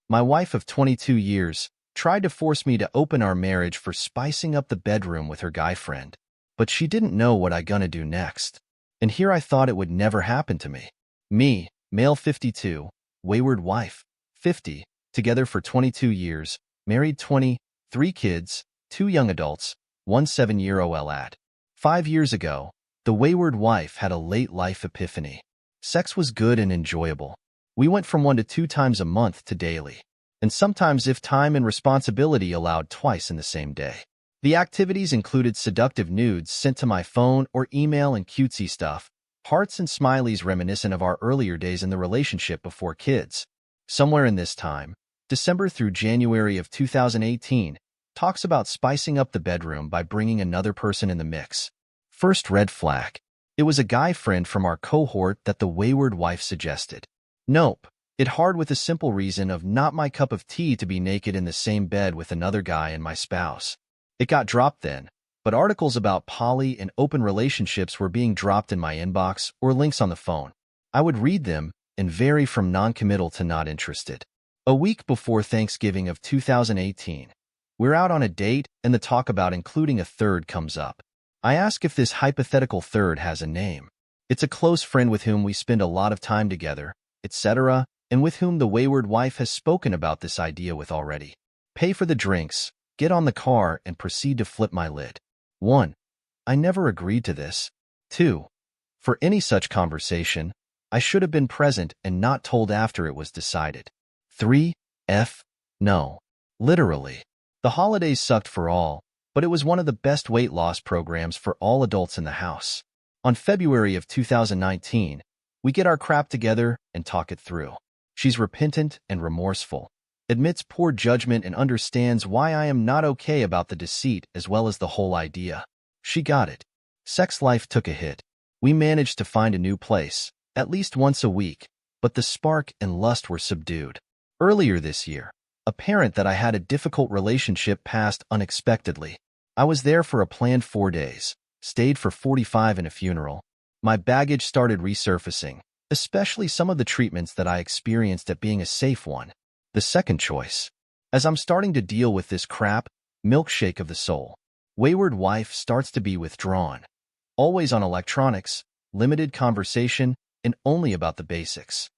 My wife of 22 years tried to force me to open our marriage for spicing up the bedroom with her guy friend, but she didn't know what I gonna do next. And here I thought it would never happen to me. Me, male 52, wayward wife, 50, together for 22 years, married 20, 3 kids, 2 young adults, 1 7-year-old lad. 5 years ago, the wayward wife had a late life epiphany. Sex was good and enjoyable. We went from 1 to 2 times a month to daily, and sometimes if time and responsibility allowed twice in the same day. The activities included seductive nudes sent to my phone or email and cutesy stuff, hearts and smileys reminiscent of our earlier days in the relationship before kids. Somewhere in this time, December through January of 2018, talks about spicing up the bedroom by bringing another person in the mix. First red flag. It was a guy friend from our cohort that the wayward wife suggested. Nope. It hard with the simple reason of not my cup of tea to be naked in the same bed with another guy and my spouse. It got dropped then, but articles about poly and open relationships were being dropped in my inbox or links on the phone. I would read them and vary from non-committal to not interested. A week before Thanksgiving of 2018, we're out on a date and the talk about including a third comes up. I ask if this hypothetical third has a name. It's a close friend with whom we spend a lot of time together, etc., and with whom the wayward wife has spoken about this idea with already. Pay for the drinks, get on the car, and proceed to flip my lid. 1. I never agreed to this. 2. For any such conversation, I should have been present and not told after it was decided. 3. No. Literally. The holidays sucked for all, but it was one of the best weight loss programs for all adults in the house. On February of 2019, we get our crap together and talk it through. She's repentant and remorseful, admits poor judgment and understands why I am not okay about the deceit as well as the whole idea. She got it. Sex life took a hit. We managed to find a new place, at least once a week, but the spark and lust were subdued. Earlier this year, apparent that I had a difficult relationship passed unexpectedly. I was there for a planned 4 days, stayed for 45 in a funeral. My baggage started resurfacing, especially some of the treatments that I experienced at being a safe one. The second choice. As I'm starting to deal with this crap, milkshake of the soul, wayward wife starts to be withdrawn. Always on electronics, limited conversation, and only about the basics.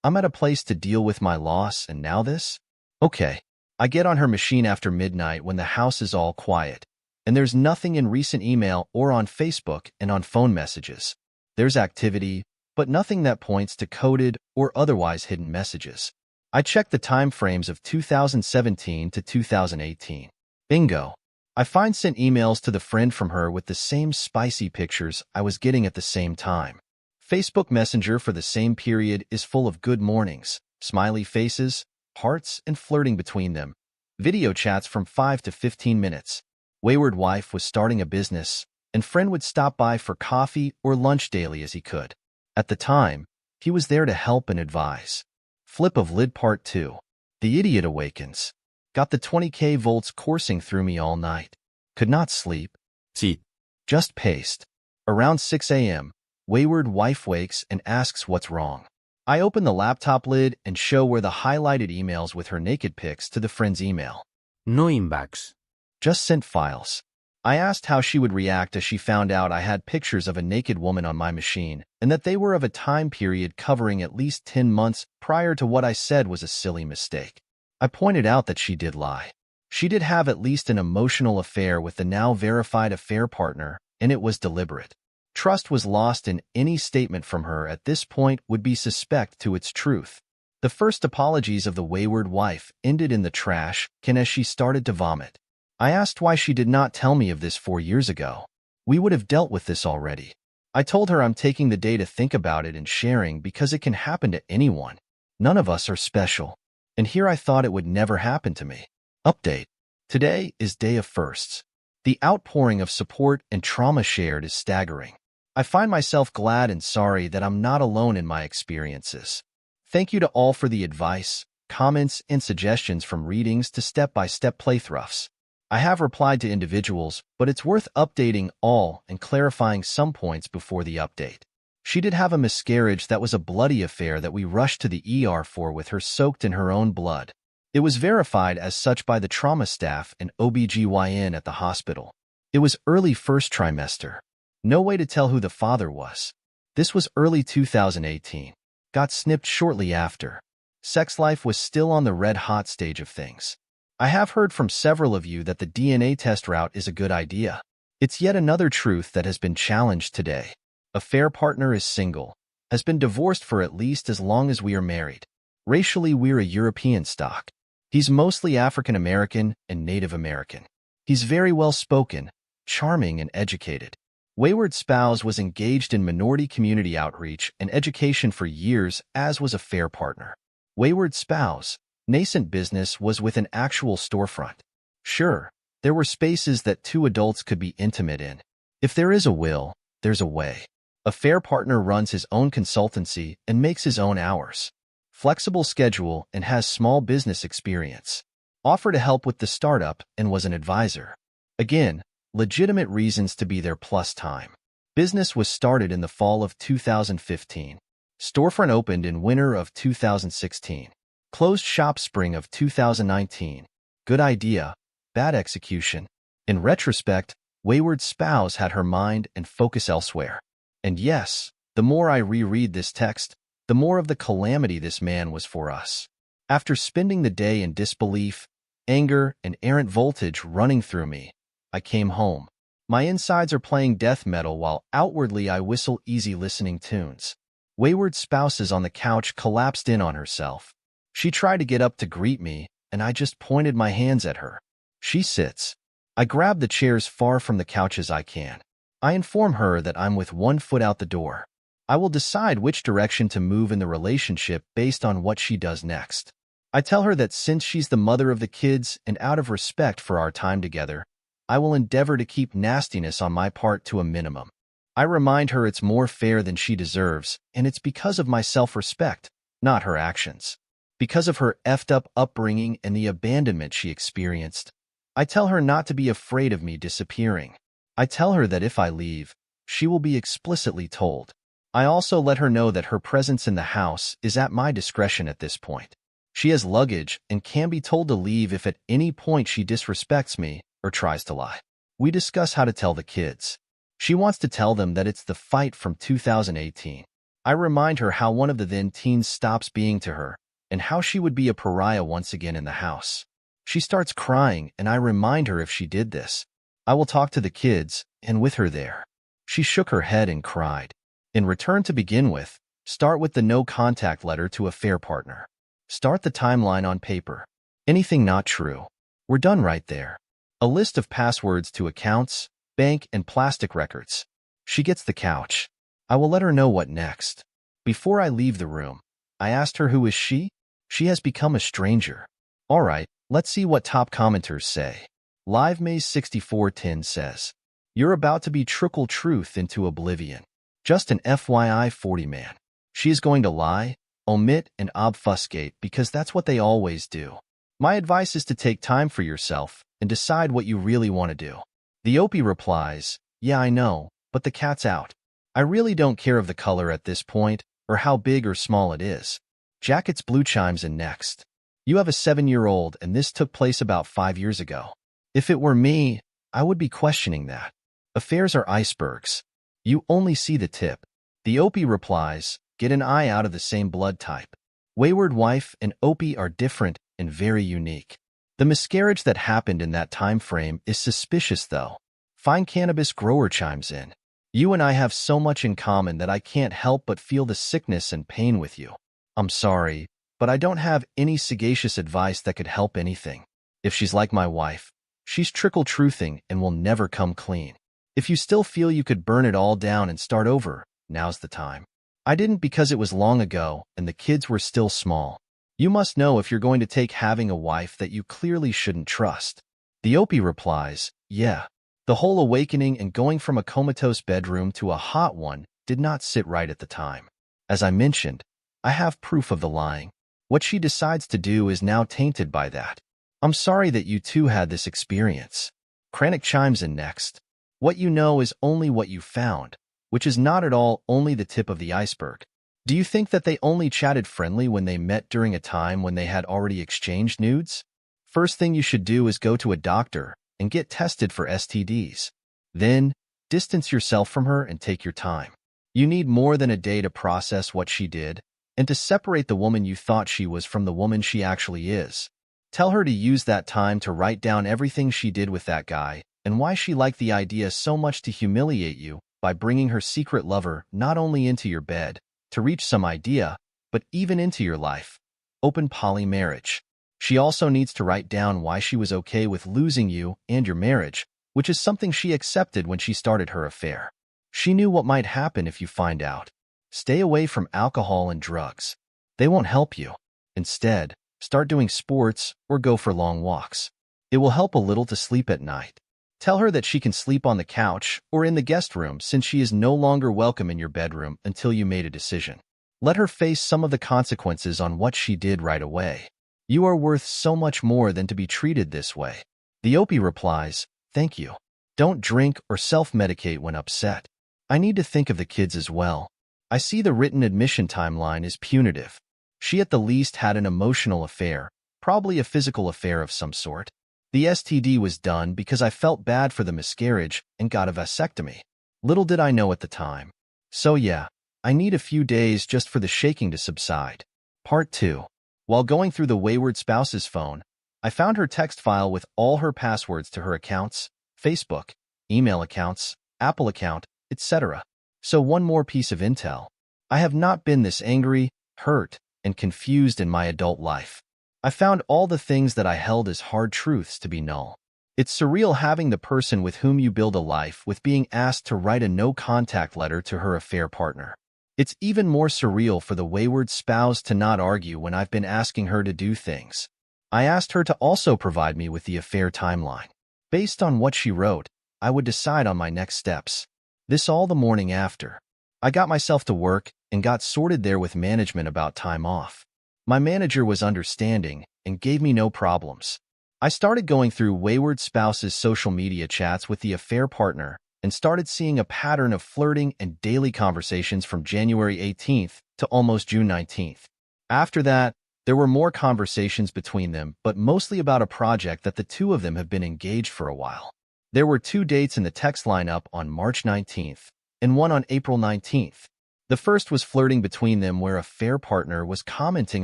I'm at a place to deal with my loss and now this? Okay. I get on her machine after midnight when the house is all quiet, and there's nothing in recent email or on Facebook and on phone messages. There's activity, but nothing that points to coded or otherwise hidden messages. I check the time frames of 2017 to 2018. Bingo. I find sent emails to the friend from her with the same spicy pictures I was getting at the same time. Facebook Messenger for the same period is full of good mornings, smiley faces, hearts, and flirting between them. Video chats from 5 to 15 minutes. Wayward wife was starting a business, and friend would stop by for coffee or lunch daily as he could. At the time, he was there to help and advise. Flip of lid part 2. The idiot awakens. Got the 20k volts coursing through me all night. Could not sleep. Sí. Just paced. Around 6 a.m., wayward wife wakes and asks what's wrong. I open the laptop lid and show where the highlighted emails with her naked pics to the friend's email. No inbox. Just sent files. I asked how she would react as she found out I had pictures of a naked woman on my machine and that they were of a time period covering at least 10 months prior to what I said was a silly mistake. I pointed out that she did lie. She did have at least an emotional affair with the now verified affair partner, and it was deliberate. Trust was lost, and any statement from her at this point would be suspect to its truth. The first apologies of the wayward wife ended in the trash can as she started to vomit. I asked why she did not tell me of this 4 years ago. We would have dealt with this already. I told her I'm taking the day to think about it and sharing because it can happen to anyone. None of us are special. And here I thought it would never happen to me. Update. Today is day of firsts. The outpouring of support and trauma shared is staggering. I find myself glad and sorry that I'm not alone in my experiences. Thank you to all for the advice, comments, and suggestions from readings to step-by-step playthroughs. I have replied to individuals, but it's worth updating all and clarifying some points before the update. She did have a miscarriage that was a bloody affair that we rushed to the ER for with her soaked in her own blood. It was verified as such by the trauma staff and OBGYN at the hospital. It was early first trimester. No way to tell who the father was. This was early 2018. Got snipped shortly after. Sex life was still on the red-hot stage of things. I have heard from several of you that the DNA test route is a good idea. It's yet another truth that has been challenged today. Affair partner is single, has been divorced for at least as long as we are married. Racially, we're a European stock. He's mostly African American and Native American. He's very well spoken, charming, and educated. Wayward spouse was engaged in minority community outreach and education for years, as was affair partner. Wayward spouse, nascent business was with an actual storefront. Sure, there were spaces that two adults could be intimate in. If there is a will, there's a way. Affair partner runs his own consultancy and makes his own hours. Flexible schedule and has small business experience. Offered to help with the startup and was an advisor. Again, legitimate reasons to be there plus time. Business was started in the fall of 2015. Storefront opened in winter of 2016. Closed shop spring of 2019. Good idea, bad execution. In retrospect, wayward spouse had her mind and focus elsewhere. And yes, the more I reread this text, the more of the calamity this man was for us. After spending the day in disbelief, anger, and errant voltage running through me, I came home. My insides are playing death metal while outwardly I whistle easy listening tunes. Wayward spouse is on the couch collapsed in on herself. She tried to get up to greet me, and I just pointed my hands at her. She sits. I grab the chairs far from the couch as I can. I inform her that I'm with one foot out the door. I will decide which direction to move in the relationship based on what she does next. I tell her that since she's the mother of the kids and out of respect for our time together, I will endeavor to keep nastiness on my part to a minimum. I remind her it's more fair than she deserves, and it's because of my self-respect, not her actions. Because of her effed up upbringing and the abandonment she experienced. I tell her not to be afraid of me disappearing. I tell her that if I leave, she will be explicitly told. I also let her know that her presence in the house is at my discretion at this point. She has luggage and can be told to leave if at any point she disrespects me or tries to lie. We discuss how to tell the kids. She wants to tell them that it's the fight from 2018. I remind her how one of the then teens stops being to her and how she would be a pariah once again in the house. She starts crying, and I remind her if she did this, I will talk to the kids, and with her there. She shook her head and cried. In return to begin with, start with the no contact letter to affair partner. Start the timeline on paper. Anything not true. We're done right there. A list of passwords to accounts, bank, and plastic records. She gets the couch. I will let her know what next. Before I leave the room, I asked her who is she? She has become a stranger. All right, let's see what top commenters say. Live Maze 6410 says, "You're about to be trickle truth into oblivion. Just an FYI 40 man. She is going to lie, omit, and obfuscate because that's what they always do. My advice is to take time for yourself and decide what you really want to do." The OP replies, "Yeah, I know, but the cat's out. I really don't care of the color at this point or how big or small it is." Jacket's Blue chimes in next. "You have a 7-year-old and this took place about 5 years ago. If it were me, I would be questioning that. Affairs are icebergs. You only see the tip." The OP replies, "Get an eye out of the same blood type. Wayward wife and OP are different and very unique. The miscarriage that happened in that time frame is suspicious though." Fine Cannabis Grower chimes in. "You and I have so much in common that I can't help but feel the sickness and pain with you. I'm sorry, but I don't have any sagacious advice that could help anything. If she's like my wife, she's trickle-truthing and will never come clean. If you still feel you could burn it all down and start over, now's the time. I didn't because it was long ago and the kids were still small. You must know if you're going to take having a wife that you clearly shouldn't trust." The OP replies, "Yeah. The whole awakening and going from a comatose bedroom to a hot one did not sit right at the time. As I mentioned, I have proof of the lying. What she decides to do is now tainted by that. I'm sorry that you too had this experience." Kranich chimes in next. "What you know is only what you found. which is not at all only the tip of the iceberg. Do you think that they only chatted friendly when they met during a time when they had already exchanged nudes? First thing you should do is go to a doctor and get tested for STDs. Then, distance yourself from her and take your time. You need more than a day to process what she did and to separate the woman you thought she was from the woman she actually is. Tell her to use that time to write down everything she did with that guy and why she liked the idea so much to humiliate you by bringing her secret lover not only into your bed to reach some idea, but even into your life. Open poly marriage. She also needs to write down why she was okay with losing you and your marriage, which is something she accepted when she started her affair. She knew what might happen if you find out. Stay away from alcohol and drugs. They won't help you. Instead, start doing sports or go for long walks. It will help a little to sleep at night. Tell her that she can sleep on the couch or in the guest room since she is no longer welcome in your bedroom until you made a decision. Let her face some of the consequences on what she did right away. You are worth so much more than to be treated this way. The OP replies, "Thank you. Don't drink or self-medicate when upset. I need to think of the kids as well. I see the written admission timeline is punitive. She at the least had an emotional affair, probably a physical affair of some sort. The STD was done because I felt bad for the miscarriage and got a vasectomy. Little did I know at the time. So yeah, I need a few days just for the shaking to subside." Part 2. While going through the wayward spouse's phone, I found her text file with all her passwords to her accounts, Facebook, email accounts, Apple account, etc. So one more piece of intel. I have not been this angry, hurt, and confused in my adult life. I found all the things that I held as hard truths to be null. It's surreal having the person with whom you build a life with being asked to write a no-contact letter to her affair partner. It's even more surreal for the wayward spouse to not argue when I've been asking her to do things. I asked her to also provide me with the affair timeline. Based on what she wrote, I would decide on my next steps. This all the morning after. I got myself to work and got sorted there with management about time off. My manager was understanding and gave me no problems. I started going through wayward spouse's social media chats with the affair partner and started seeing a pattern of flirting and daily conversations from January 18th to almost June 19th. After that, there were more conversations between them, but mostly about a project that the two of them have been engaged for a while. There were 2 dates in the text lineup on March 19th and one on April 19th. The first was flirting between them where a affair partner was commenting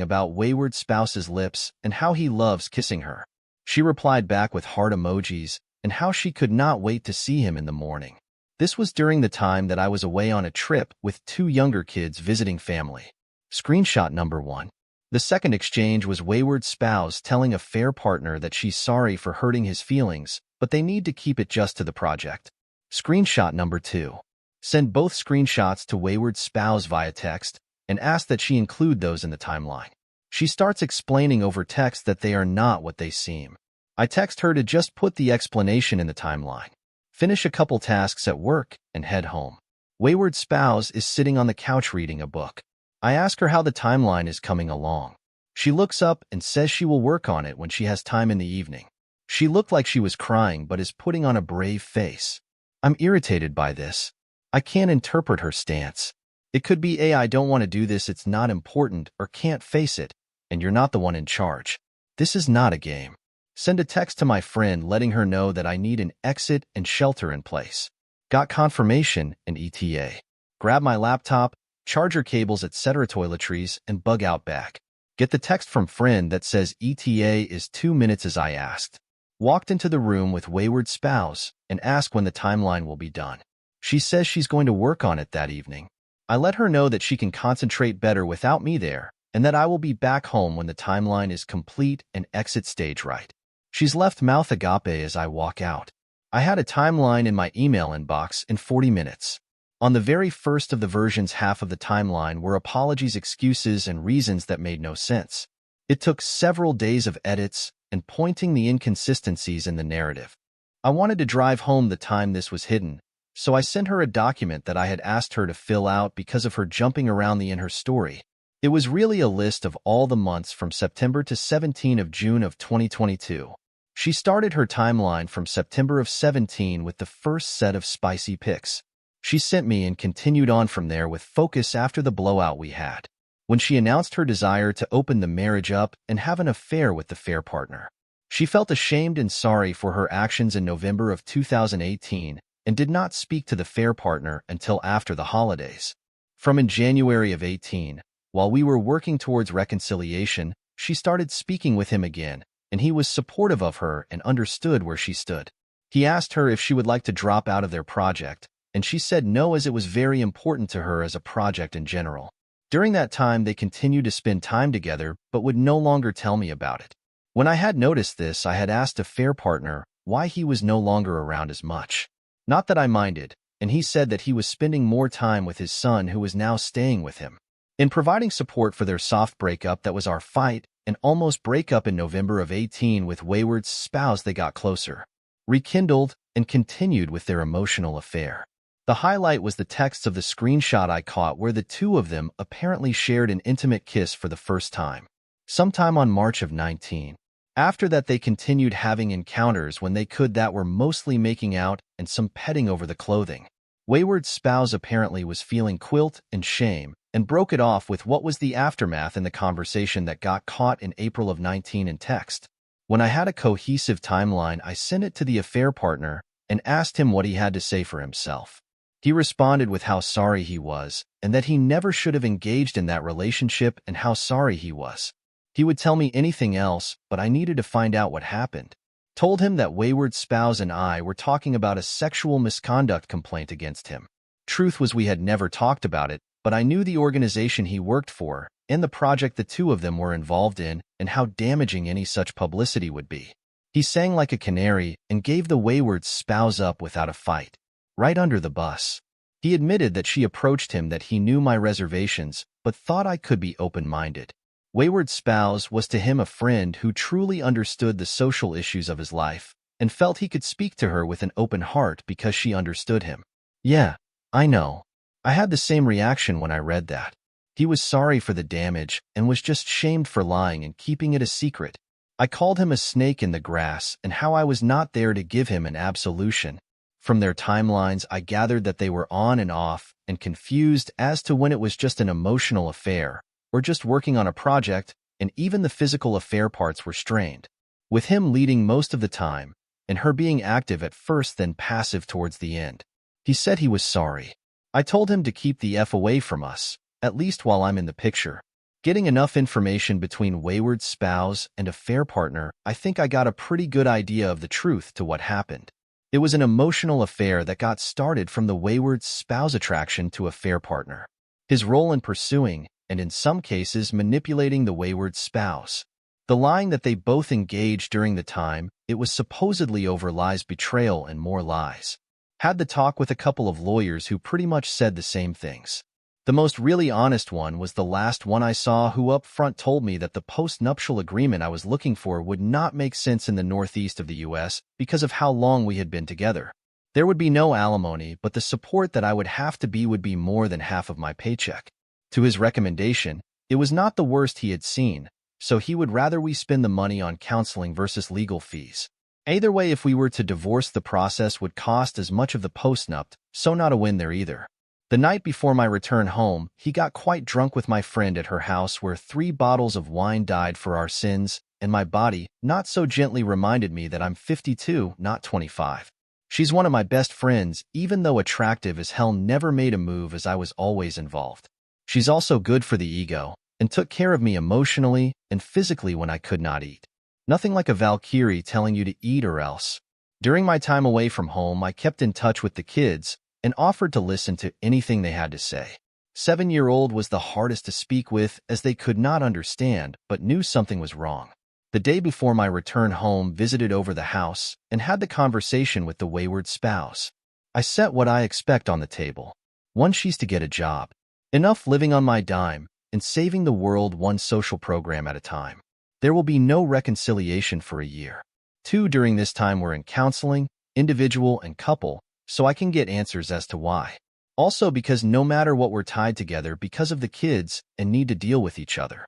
about wayward spouse's lips and how he loves kissing her. She replied back with heart emojis and how she could not wait to see him in the morning. This was during the time that I was away on a trip with 2 younger kids visiting family. Screenshot number 1. The second exchange was wayward spouse telling a affair partner that she's sorry for hurting his feelings, but they need to keep it just to the project. Screenshot number 2. Send both screenshots to wayward spouse via text and ask that she include those in the timeline. She starts explaining over text that they are not what they seem. I text her to just put the explanation in the timeline. Finish a couple tasks at work and head home. Wayward spouse is sitting on the couch reading a book. I ask her how the timeline is coming along. She looks up and says she will work on it when she has time in the evening. She looked like she was crying but is putting on a brave face. I'm irritated by this. I can't interpret her stance. It could be I don't want to do this, it's not important, or can't face it, and you're not the one in charge. This is not a game. Send a text to my friend letting her know that I need an exit and shelter in place. Got confirmation and ETA. Grab my laptop, charger cables, etc. toiletries, and bug out back. Get the text from friend that says ETA is 2 minutes as I asked. Walked into the room with wayward spouse and asked when the timeline will be done. She says she's going to work on it that evening. I let her know that she can concentrate better without me there and that I will be back home when the timeline is complete and exit stage right. She's left mouth agape as I walk out. I had a timeline in my email inbox in 40 minutes. On the very first of the versions, half of the timeline were apologies, excuses, and reasons that made no sense. It took several days of edits and pointing the inconsistencies in the narrative. I wanted to drive home the time this was hidden, so I sent her a document that I had asked her to fill out because of her jumping around in her story. It was really a list of all the months from September to 17 of June of 2022. She started her timeline from September of 17 with the first set of spicy pics. She sent me and continued on from there with focus after the blowout we had. When she announced her desire to open the marriage up and have an affair with the fair partner. She felt ashamed and sorry for her actions in November of 2018 and did not speak to the fair partner until after the holidays. From in January of 18, while we were working towards reconciliation, she started speaking with him again, and he was supportive of her and understood where she stood. He asked her if she would like to drop out of their project, and she said no as it was very important to her as a project in general. During that time, they continued to spend time together but would no longer tell me about it. When I had noticed this, I had asked a fair partner why he was no longer around as much. Not that I minded, and he said that he was spending more time with his son who was now staying with him. In providing support for their soft breakup that was our fight and almost breakup in November of 18 with Wayward's spouse, they got closer, rekindled, and continued with their emotional affair. The highlight was the texts of the screenshot I caught where the two of them apparently shared an intimate kiss for the first time, sometime on March of 19. After that, they continued having encounters when they could that were mostly making out and some petting over the clothing. Wayward's spouse apparently was feeling guilt and shame and broke it off with what was the aftermath in the conversation that got caught in April of 19 in text. When I had a cohesive timeline, I sent it to the affair partner and asked him what he had to say for himself. He responded with how sorry he was and that he never should have engaged in that relationship and how sorry he was. He would tell me anything else, but I needed to find out what happened. Told him that Wayward's spouse and I were talking about a sexual misconduct complaint against him. Truth was we had never talked about it, but I knew the organization he worked for and the project the two of them were involved in and how damaging any such publicity would be. He sang like a canary and gave the Wayward spouse up without a fight, right under the bus. He admitted that she approached him, that he knew my reservations, but thought I could be open-minded. Wayward's spouse was to him a friend who truly understood the social issues of his life and felt he could speak to her with an open heart because she understood him. Yeah, I know. I had the same reaction when I read that. He was sorry for the damage and was just shamed for lying and keeping it a secret. I called him a snake in the grass and how I was not there to give him an absolution. From their timelines, I gathered that they were on and off and confused as to when it was just an emotional affair or just working on a project, and even the physical affair parts were strained, with him leading most of the time and her being active at first then passive towards the end. He said he was sorry. I told him to keep the F away from us, at least while I'm in the picture. Getting enough information between Wayward's spouse and affair partner, I think I got a pretty good idea of the truth to what happened. It was an emotional affair that got started from the Wayward's spouse attraction to affair partner. His role in pursuing, and in some cases manipulating the Wayward spouse. The lying that they both engaged during the time, it was supposedly over lies, betrayal, and more lies. Had the talk with a couple of lawyers who pretty much said the same things. The most really honest one was the last one I saw, who up front told me that the post-nuptial agreement I was looking for would not make sense in the northeast of the U.S. because of how long we had been together. There would be no alimony, but the support that I would have to be would be more than half of my paycheck. To his recommendation, it was not the worst he had seen, so he would rather we spend the money on counseling versus legal fees. Either way, if we were to divorce, the process would cost as much of the postnupt, so not a win there either. The night before my return home, he got quite drunk with my friend at her house, where 3 bottles of wine died for our sins, and my body, not so gently, reminded me that I'm 52, not 25. She's one of my best friends, even though attractive as hell, never made a move as I was always involved. She's also good for the ego, and took care of me emotionally and physically when I could not eat. Nothing like a Valkyrie telling you to eat or else. During my time away from home, I kept in touch with the kids and offered to listen to anything they had to say. 7-year-old was the hardest to speak with, as they could not understand but knew something was wrong. The day before my return home, visited over the house and had the conversation with the Wayward spouse. I set what I expect on the table. 1, she's to get a job. Enough living on my dime and saving the world one social program at a time. There will be no reconciliation for a year. 2, during this time we're in counseling, individual and couple, so I can get answers as to why. Also because no matter what, we're tied together because of the kids and need to deal with each other.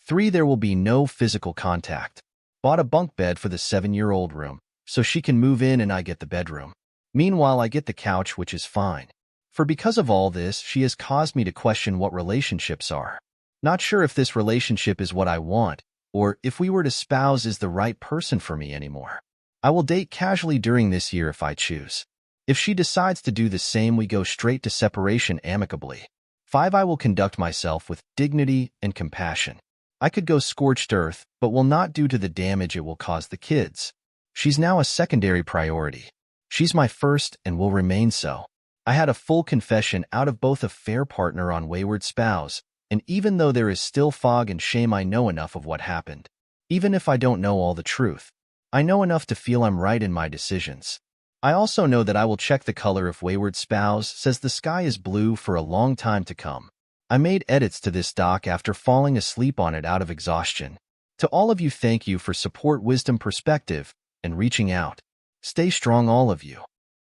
3, there will be no physical contact. Bought a bunk bed for the 7-year-old room, so she can move in and I get the bedroom. Meanwhile, I get the couch, which is fine. For because of all this, she has caused me to question what relationships are. Not sure if this relationship is what I want, or if we were to spouse is the right person for me anymore. I will date casually during this year if I choose. If she decides to do the same, we go straight to separation amicably. 5. I will conduct myself with dignity and compassion. I could go scorched earth, but will not due to the damage it will cause the kids. She's now a secondary priority. She's my first and will remain so. I had a full confession out of both a fair partner on wayward spouse, and even though there is still fog and shame, I know enough of what happened. Even if I don't know all the truth, I know enough to feel I'm right in my decisions. I also know that I will check the color if wayward spouse says the sky is blue for a long time to come. I made edits to this doc after falling asleep on it out of exhaustion. To all of you, thank you for support, wisdom, perspective, and reaching out. Stay strong, all of you.